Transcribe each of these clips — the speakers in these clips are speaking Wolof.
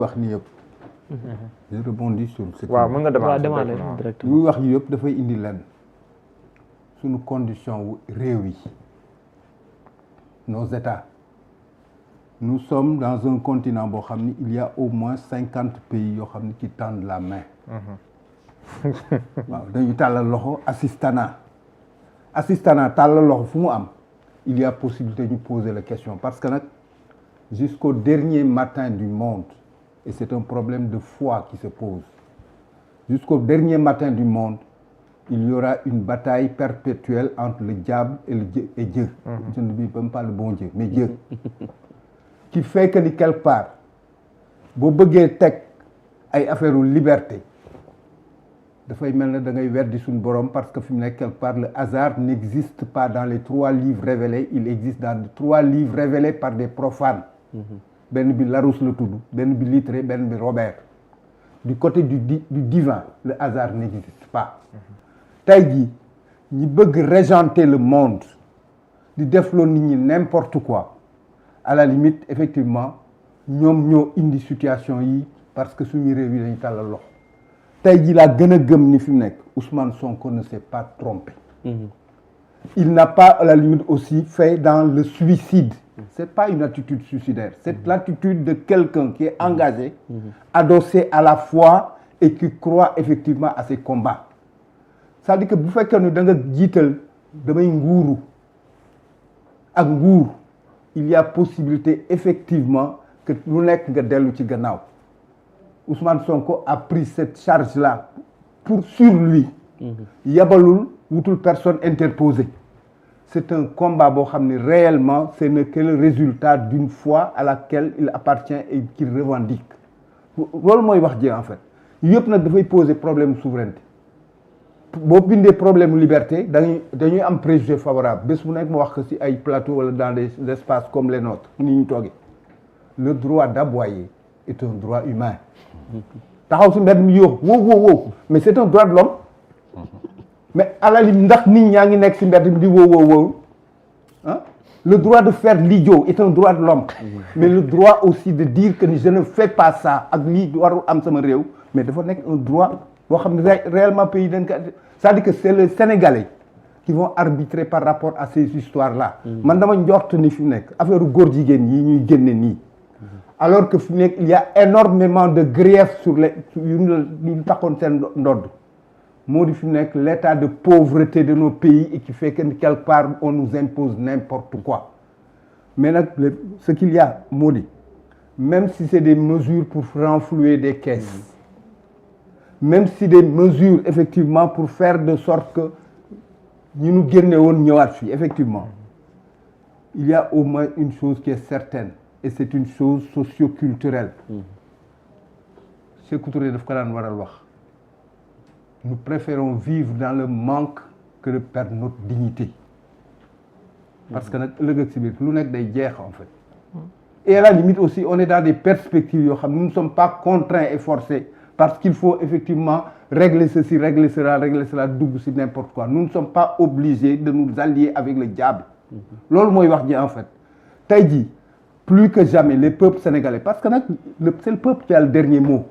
wax ni yëpp. je rebondis sur ce waaw mën nga demander directement li wax yi yëpp dafay indi lenn suñu condition wu réew yi nos états nous sommes dans un continent boo xam ni il y a au moins 50 pays yoo xam ni qui tendent la main. waaw dañuy tàllal loxo assistanat tàllal loxo fu mu am il y a possibilité ñu poser la question parce que nag jusqu'au dernier matin du monde et c'est un problème de foi qui se pose jusqu'au dernier matin du monde il y aura une bataille perpétuelle entre le diable et Dieu. Je ne dis même pas le bon Dieu mais Dieu qui fait que ni quelque part boo bëggee teg ay affaire u liberté dafay mel ne da ngay weddi suñu borom parce que fi mu nekk quelque part le hasard n'existe pas dans les 3 livres révélés il existe dans les 3 livres révélés par des profanes. benn bi Larousse la tudd benn bi Littré benn bi Robert du côté du divin le hasard n'existe pas. tey jii ñi bëgg régenter le monde di def loo nit ñi n'importe quoi à la limite effectivement ñoom ñoo indi situation yi parce que suñu réew yi dañu tàllal loxo tey jii laa gën a gëm ni fi mu nekk Ousmane Sonko ne s'est pas trompé. Il n'a pas à la limite aussi fait dans le suicide. C'est pas une attitude suicidaire c'est l'attitude de quelqu'un qui est engagé adossé à la foi et qui croit effectivement à ses combats c'est-à-dire que bu fekkee ne da nga jiital damay nguuru ak nguur il y a possibilité effectivement que lu nekk nga dellu ci gannaaw Ousmane Sonko a pris cette charge-là sur lui yabalul wutul personne interposée c'est un combat boo xam ne réellement ce n'est que le résultat d'une foi à laquelle il appartient et qu'il revendique loolu mooy wax ji en fait yëpp nag dafay poser problème souveraineté boo bindee problème liberté dañuy am préjugé favorable bés bu nekk ma wax ko ci ay plateau wala dans des espaces comme les nôtres ni ñu toogee le droit d'aboyer est un droit humain taxaw ci mbedd mi yoo wow mais c'est un droit de l'homme mais à la limite ndax nit ñaa ngi nekk ci mbedd mi di wow ah le droit de faire l'idiot est un droit de l'homme mais le droit aussi de dire que je ne fais pas ça ak lii warul am sama réew mais dafa nekk un droit boo xam ne réellement pays dañ ko c'est-à-dire que c'est les Sénégalais qui vont arbitrer par rapport à ces histoires-là man dama njort ni fi mu nekk affaire góor jigéen yi ñuy génne nii alors que fi mu nekk il y a énormément de griefs sur les yu taxoon seen ndodd moo di fi mu nekk l'état de pauvreté de nos pays et qui fait que quelque part on nous impose n'importe quoi mais nag ce qu'il y a moo di même si c'est des mesures pour renflouer des caisses même si des mesures effectivement pour faire de sorte que ñu nu génne woon ñëwaat fii effectivement il y a au moins une chose qui est certaine et c'est une chose socio-culturelle Sékou Touré daf ko daan waral wax nous préférons vivre dans le manque que de perdre notre dignité parce que nag ëllëg ak si biir lu nekk day jeex en fait et à la limite aussi on est dans des perspectives yoo xam nous ne sommes pas contraints et forcés parce qu'il faut effectivement régler ceci régler cela dugg ci n'importe quoi nous ne sommes pas obligés de nous allier avec le diable loolu mooy wax ji en fait tey jii plus que jamais les peuples sénégalais parce que nag c'est le peuple qui a le dernier mot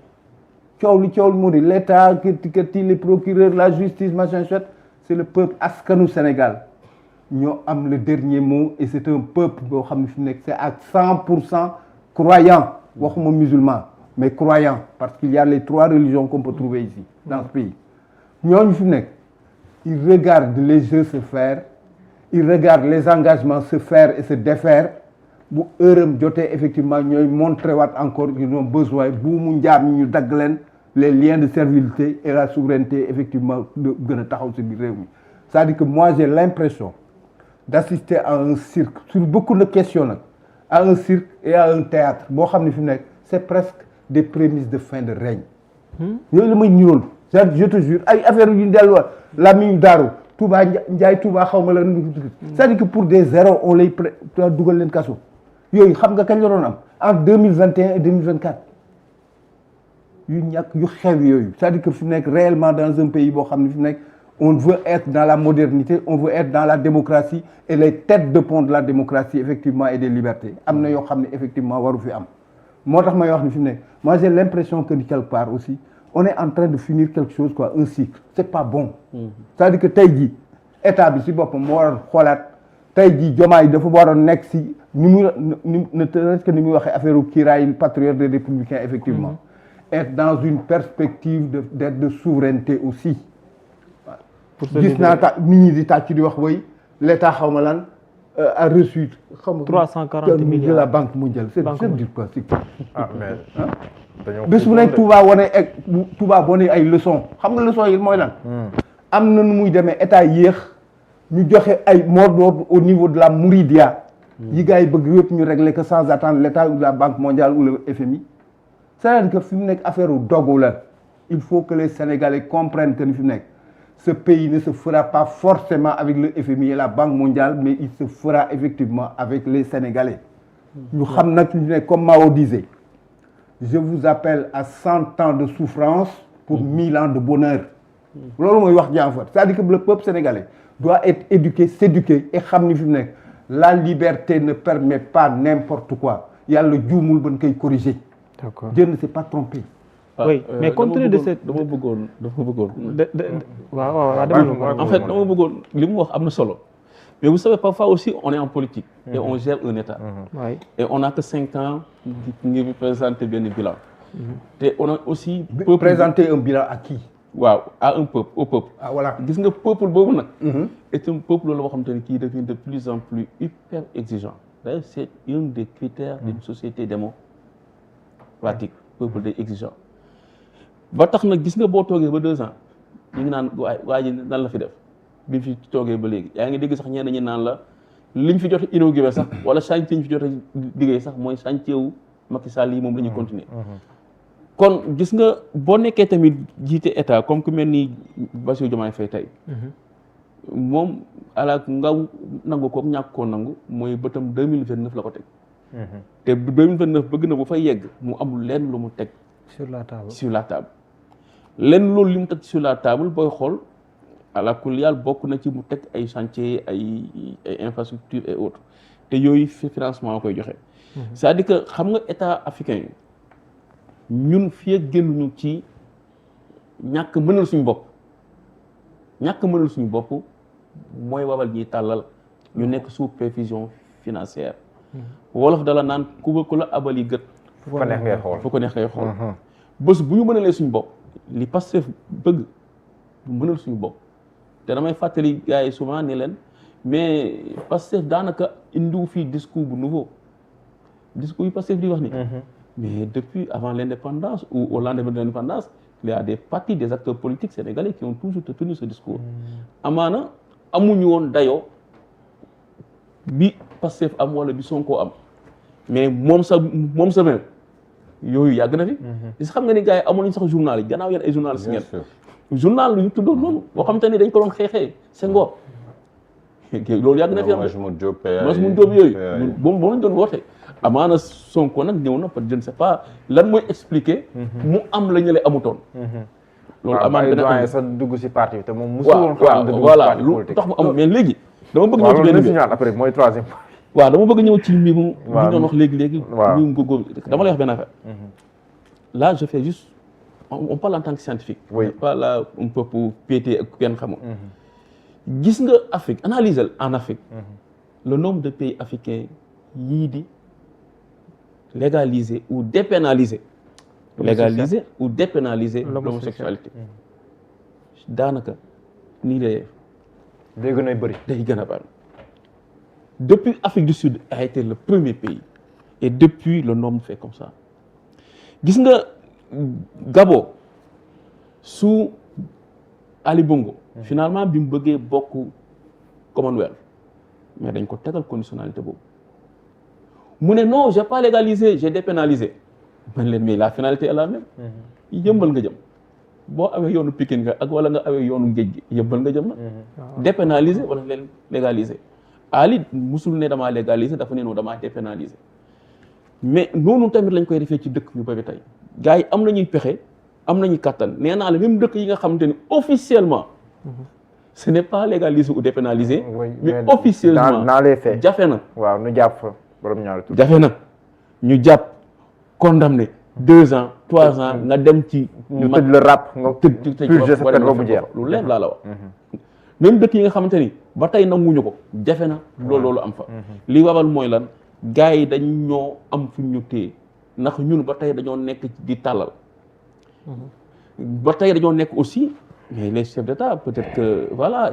coow li moo di l'état kati les procureurs la justice machin chouette c'est le peuple askanu Sénégal ñoo am le dernier mot et c'est un peuple boo xam ne fi nekk c'est à 100% croyant waxuma musulman mais croyant parce qu'il y a les 3 religions qu'on peut trouver ici dans ce pays ñooñu fi nekk ils regardent les jeux se faire ils regardent les engagements se faire et se défaire bu heuram jotee effectivement ñooy montrer waat encore qu'ils ont besoin bu mu njaam ñu dagg leen les liens de servilité et la souveraineté effectivement de gën a taxaw ci biir réew mi c'est-à-dire que moi j'ai l'impression d'assister à un cirque sur beaucoup de questions nag à un cirque et à un théâtre boo xam ne fi mu nekk c'est presque des prémices de fin de règne yooyu la may ñurool je te jure ay affaire yu ñu delluwaat Lamine Darou Touba Ndiaye Touba xaw ma la c'est-à-dire que pour des zéros on lay dugal leen kaso yooyu xam nga kañ la doon am en 2021 et 2024 yu ñàkk yu xew yooyu c'est-à-dire que fi mu nekk réellement dans un pays boo xam ne fi mu nekk on veut être dans la modernité on veut être dans la démocratie et les têtes de pont de la démocratie effectivement et des libertés am na yoo xam ne effectivement waru fi am moo tax may wax ni fi mu nekk moi j'ai l'impression que quelque part aussi on est en train de finir quelque chose quoi un cycle c'est pas bon. c'est-à-dire que tey jii état bi si boppam moo waroon xoolaat tey jii Diomaye dafa waroon nekk si ni mu ne serait-ce que ni muy waxee affaire u kiiraay patriote des républicains effectivement. être dans une perspective d'être de souveraineté aussi. gis naa nit ñi di tàcc di wax way l'état xaw ma lan a reçu. 340 milliards de la banque mondiale. c'est dire quoi c'est dañoo bés bu nekk Touba wane ay leçons xam nga leçons yi mooy lan. am na nu muy demee état yéex ñu joxe ay mot d'ordre au niveau de la Mouridia. yi gars yi bëgg yëpp ñu régler que sans attendre l'état ou la banque mondiale ou le FMI. c'est-à-dire que fi mu nekk affaire u dogu la il faut que les Sénégalais comprennent que ni fi mu nekk ce pays ne se fera pas forcément avec le FMI et la Banque mondiale mais il se fera effectivement avec les Sénégalais. ñu xam nag ñu nekk comme Mao disait je vous appelle à 100 ans de souffrance pour 1000 ans de bonheur. loolu mooy wax jàmm fa c'est-à-dire que le peuple sénégalais doit être éduqué s'éduquer et xam ni fi mu nekk la liberté ne permet pas n'importe quoi yàlla juumul ba ñu koy corriger. D'accord. Dieu ne s'est pas trompé. Oui, mais compte tenu de cette. dama bëggoon. waaw en fait dama bëggoon li mu wax am na solo. mais vous savez parfois aussi on est en politique. et on gère un État. Oui. et on n'a que 5 ans. ngir présenter benn bilan. te on a aussi. Présenter un bilan à qui? waaw à un peuple au peuple. Ah voilà. gis nga peuple boobu nag. est un peuple loolu boo xamante ne qui devient de plus en plus hyper exigeant. d'ailleurs c'est un des critères d'une société démocratique. peuple day exigeant. ba tax nag gis nga boo toogee ba 2 ans ñu ngi naan waa ji nan la fi def bi fi toogee ba léegi yaa ngi dégg sax ñenn ñi naan la liñ fi jot a inauguré sax wala chantier ñu fi jot a liggéey sax mooy chantier wu Macky Sall yi moom la ñuy continuer. kon gis nga boo nekkee tamit jiite état comme ku mel ni Bassirou Diomaye Faye tey. moom ala nga nangu ko ñàkk koo nangu mooy bëtam 2029 la ko teg. te 2029 bëgg na bu fay yegg mu amul lenn lu mu teg. sur la table. lenn loolu li mu teg sur la table booy xool ala kulli yàlla bokk na ci mu teg ay chantier ay infrastructures et autres te yooyu financement koy joxe. c'est-à-dire que xam nga état africain yi ñun fii ak génnuñu ci ñàkk mënal suñu bopp mooy wabal ñuy tàllal ñu nekk sous perfusion financière. wolof dala naan ku la abali gët. fu ko neex ngay xool fu ko neex ngay xool. bés bu ñu mënalee suñu bopp li Pastef bëgg du mënal suñu bopp te damay fàttali gars yi souvent ni leen mais Pastef daanaka indiwu fii discours bu nouveau discours yi Pastef di wax ni mais depuis avant l'indépendance ou au lendemain de l'indépendance il y a des partis des acteurs politiques sénégalais qui ont toujours tenu ce discours amaana amuñu woon dayoo bi Pastef am wala bi Sonko am mais moom sa même yooyu yàgg na fi. gis xam nga ni gars yi amoon nañu sax journal yi gannaaw yéen ay journalistes ngeen. journal lu ñu tuddoon noonu boo xamante ni dañ ko doon xeexee Senghor loolu yàgg na fi am. Majmout Diop yooyu. moom lañ doon woote. amaana Sonko nag ñëw na peut je ne sais pas lan mooy expliquer. mu am la ñu lay amutoon. loolu amaana benn sax dugg si parti bi te moom musul woon xam ne voilà lu tax mu am mais léegi. dama bëgg ñëw ci benn bi après mooy troisième. waaw dama bëgg ñëw ci mbir mu. waaw ñu doon wax léegi. waaw mbirum dama lay wax benn affaire. là je fais juste on parle en tant que scientifique. oui pas là un peu pour péter ak kenn xamul. gis nga Afrique analyser en Afrique. le nombre de pays africains yii di légaliser ou dépénaliser. légaliser ou dépénaliser l'homosexualité. daanaka nii lay. day gën a bëri. day gën a bëri. Depuis l'Afrique du Sud a été le premier pays et depuis le nombre fait comme ça gis nga Gabon sous Ali Bongo finalement bi mu bëggee bokk Commonwealth mais dañ ko tegal conditionnalité boobu mu ne non j'ai pas légalisé j'ai dépénalisé man leen mais la finalité est la même yëmbal nga jëm boo awee yoonu Pikine nga ak wala nga awee yoonu géej gi yëmbal nga jëm na dépénaliser wala leen légaliser Ali musul ne damaa légaliser dafa ne non damaa dépénaliser mais noonu tamit lañ koy defee ci dëkk yu bëri tey gars yi am nañuy pexe am nañu kattan nee naa la même dëkk yi nga xamante ni officiellement ce n'est pas légalisé ou dépénalisé mais officiellement dans les faits jafe na waaw ñu jàpp borom ñaari tur jafe na ñu jàpp condamné 2 ans 3 ans nga dem ci. ñu tëj la rap nga purgé sa peine ba mu jeex lu leer laa la wax. même dëkk yi nga xamante ni ba tey nanguñu ko jafe na loolu am fa. li waral mooy lan gars yi dañ ñoo am fu ñu téye ndax ñun ba tey dañoo nekk di tàllal. ba tey dañoo nekk aussi mais les chefs d'État peut-être que voilà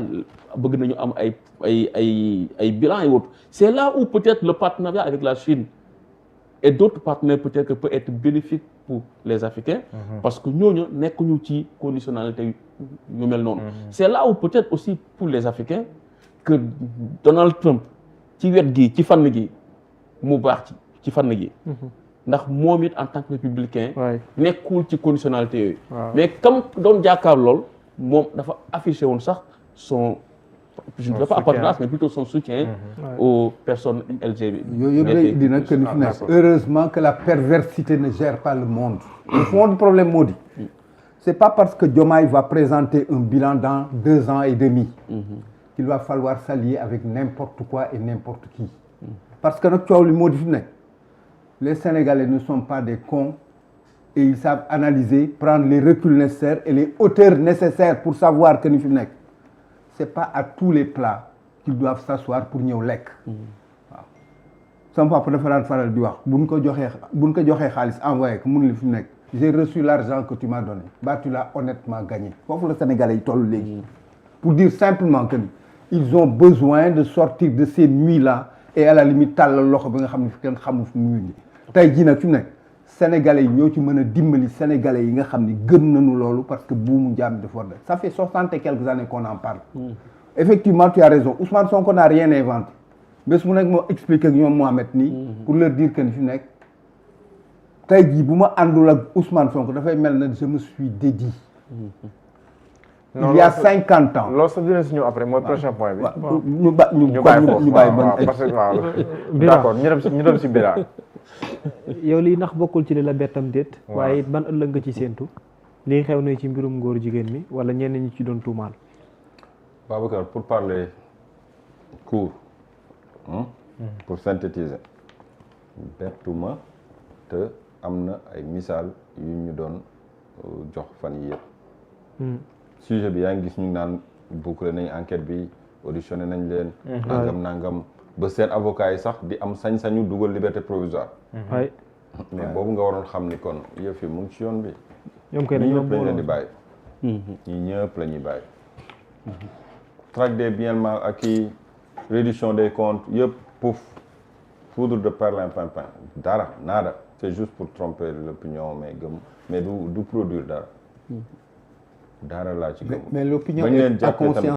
bëgg nañu am ay bilan et autres c'est là où peut-être le partenariat avec la Chine et d'autres partenaires peut-être que peut être bénéfique pour les Africains parce que ñooñu nekkuñu ci conditionnalité yu mel noonu c'est là où peut-être aussi pour les Africains que Donald Trump ci wet gi ci fànn gi mu baax ci fànn gi ndax moom it en tant que républicain nekkul ci conditionnalité yooyu mais comme doon jàkkaar lool moom dafa affiché woon sax son je ne dirais pas appartenance mais plutôt son soutien aux personnes LGBT yooyu yëpp day indi nag que ni fi nekk heureusement que la perversité ne gère pas le monde le fond du problème moo di c'est pas parce que Diomaye va présenter un bilan dans 2 ans et demi qu'il va falloir s'allier avec n'importe quoi et n'importe qui parce que nag coow li moo di fi nekk les Sénégalais ne sont pas des cons et ils savent analyser, prendre les reculs nécessaires et les hauteurs nécessaires pour savoir que ni fi nekk c'est pas à tous les plats qu'ils doivent s'asseoir pour ñëw lekk. waaw sama papa dafa daan faral di wax buñ ko joxee xaalis envoyé ko mun li fi nekk j'ai reçu l'argent que tu m'as donné bah tu l'as honnêtement gagné foofu la Sénégalais yi toll léegi. pour dire simplement que ils ont besoin de sortir de ces nuits-là et à la limite tàllal loxo bi nga xam ne fi kenn xamul fu muy indi tey jii nag fi mu nekk sénégalais yi ñoo ci mën a dimbali sénégalais yi nga xam ni gëm nañu loolu parce que buumu njaam dafa war de ça fait 60 et quelques années qu'on en parle. Effectivement tu as raison Ousmane Sonko n'a rien inventé bés mu nekk moo expliqué ak ñoom Mohamed nii pour leur dire que ni fi nekk tey jii bu ma àndul ak Ousmane Sonko dafay mel na je me suis dédié. il y a 50 ans. loolu sax dina si ñëw après mooy prochain point bi. ñu bàyyi ba parce que waaw d'accord ñu dem si Bira. yow lii ndax bokkul ci li la bettam déet. waaye it ban ëllëg nga ci séentu. lii xew na ci mbirum ngóor jigéen mi wala ñenn ñi ci doon tuumaal. Babacar pour parler court. pour synthétiser. bettuma te am na ay misaal yu ñu doon jox fan yi yëpp. sujet bi yaa ngi gis ñu naan boucler nañ enquête bi auditionné nañ leen. nangam ba seen avocat yi sax di am sañ-sañu dugal liberté provisoire. mais boobu nga waroon xam ni kon yëf yi mu ngi ci yoon bi. ñoom kay ñii ñëpp lañ leen di bàyyi. ñii ñëpp la ñuy bàyyi. traque des biens mal acquis reddition des comptes yëpp pouf foudre de perlimpinpin dara nada c'est juste pour tromper l'opinion mais du produire dara. dara laa ci gëm. mais l'opinion a conscience